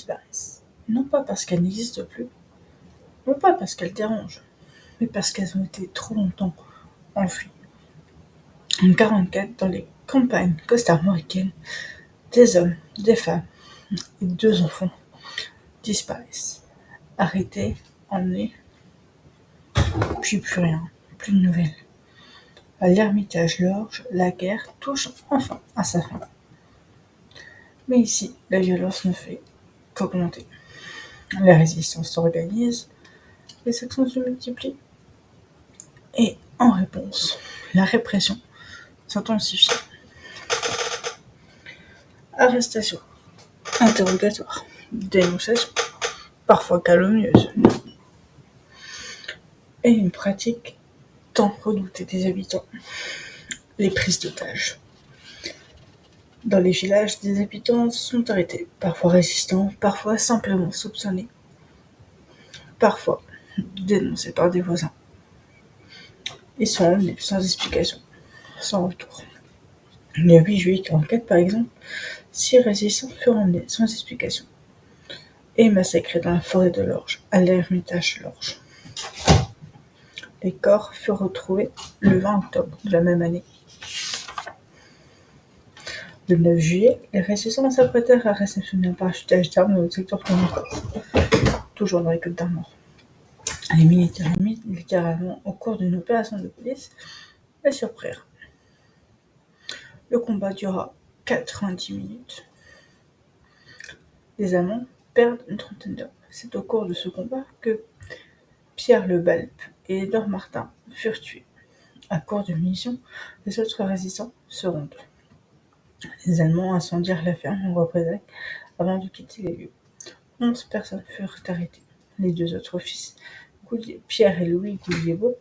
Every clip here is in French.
disparaissent. Non pas parce qu'elles n'existent plus, non pas parce qu'elles dérangent, mais parce qu'elles ont été trop longtemps enfuies. En 1944, dans les campagnes costa-ricaines, des hommes, des femmes et 2 enfants disparaissent, arrêtés, emmenés, puis plus rien, plus de nouvelles. À l'Ermitage Lorge, la guerre touche enfin à sa fin. Mais ici, la violence ne fait qu'augmenter. La résistance s'organise, les actions se multiplient, et en réponse, la répression s'intensifie. Arrestation, interrogatoire, dénonciation, parfois calomnieuse, et une pratique tant redoutée des habitants, les prises d'otages. Dans les villages, des habitants sont arrêtés, parfois résistants, parfois simplement soupçonnés, parfois dénoncés par des voisins. Ils sont emmenés sans explication, sans retour. Le 8 juillet 1944, par exemple, 6 résistants furent emmenés sans explication et massacrés dans la forêt de l'Orge, à l'Ermitage Lorge. Les corps furent retrouvés le 20 octobre de la même année. Le 9 juillet, les résistants s'apprêtèrent à réceptionner un parachutage d'armes dans le secteur communautaire, toujours dans les Côtes d'Armor. Les militaires littéralement au cours d'une opération de police les surprirent. Le combat dura 90 minutes. Les Allemands perdent une trentaine d'hommes. C'est au cours de ce combat que Pierre Le Balp et Edouard Martin furent tués. À court de munitions, les autres résistants se rendent. Les Allemands incendièrent la ferme en représailles avant de quitter les lieux. 11 personnes furent arrêtées. Les 2 autres fils, Pierre et Louis Gouliébaud,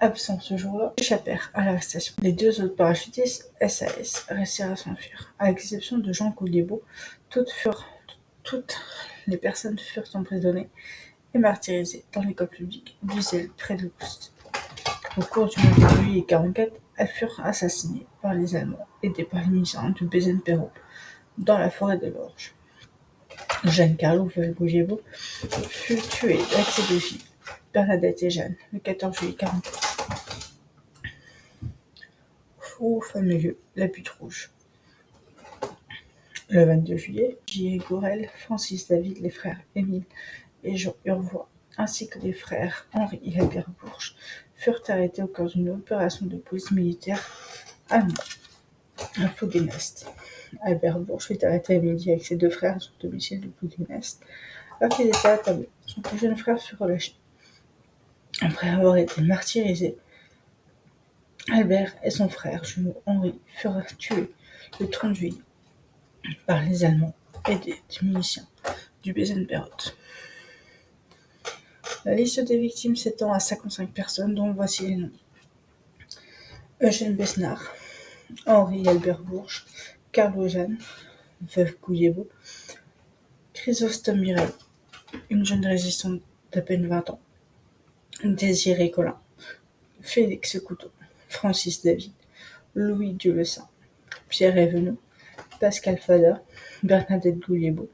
absents ce jour-là, échappèrent à l'arrestation. Les 2 autres parachutistes, SAS, restèrent à s'enfuir. À l'exception de Jean Gouliébaud, toutes les personnes furent emprisonnées et martyrisées dans l'école publique d'Uzel près de Loust. Au cours du mois de juillet 1944, elles furent assassinées par les Allemands, aidés par les miliciens de Bézène-Perrot, dans la forêt de l'Orge. Jeanne Carlot, veuve Gouliébaud, fut tuée avec ses 2 filles, Bernadette et Jeanne, le 14 juillet 1944. Au fameux lieu, la Butte Rouge. Le 22 juillet, J.E. Gourel, Francis David, les frères Émile et Jean Urvois, ainsi que les frères Henri et Albert Bourges, furent arrêtés au cours d'une opération de police militaire allemande à Ploughenest. Albert Bourges fut arrêté à midi avec ses 2 frères à son domicile de Ploughenest, alors qu'ils étaient attablés. Son plus jeune frère fut relâché. Après avoir été martyrisés, Albert et son frère jumeau Henri furent tués le 30 juillet par les Allemands aidés des miliciens du Bézène-Perrot. La liste des victimes s'étend à 55 personnes, dont voici les noms. Eugène Besnard, Henri Albert Bourges, Carlo Jeanne, veuve Gouliébaud, Chrysostome Mirel, une jeune résistante d'à peine 20 ans, Désiré Collin, Félix Couteau, Francis David, Louis Dieu-le-Saint, Pierre Evenot, Pascal Fada, Bernadette Gouliébaud,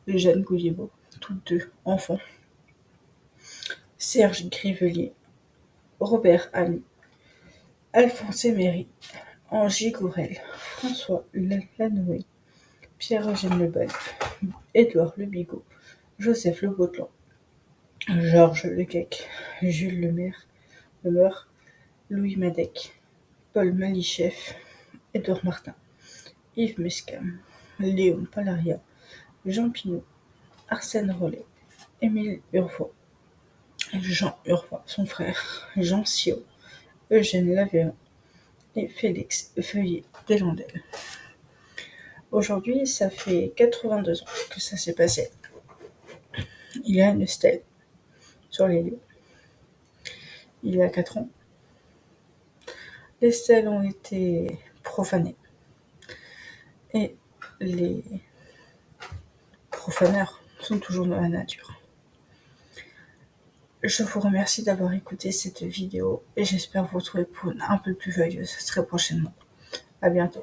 Eugène Gouliébaud, toutes 2 enfants, Serge Grivelier, Robert Ami, Alphonse Méry, Angie Gourel, François Lanoé, Pierre-Eugène Le Balp, Édouard Le Bigot, Joseph Le Botelan, Georges Lequec, Jules Lemeur, Louis Madec, Paul Malichef, Édouard Martin, Yves Mescam, Léon Palaria, Jean Pinot, Arsène Rollet, Émile Urvois, Jean Urvois, son frère, Jean Siot, Eugène Lavéant et Félix Feuillet-Deslandelles. Aujourd'hui, ça fait 82 ans que ça s'est passé. Il y a une stèle sur les lieux. Il y a 4 ans, les stèles ont été profanées. Et les profaneurs sont toujours dans la nature. Je vous remercie d'avoir écouté cette vidéo et j'espère vous retrouver pour une un peu plus joyeuse très prochainement. À bientôt.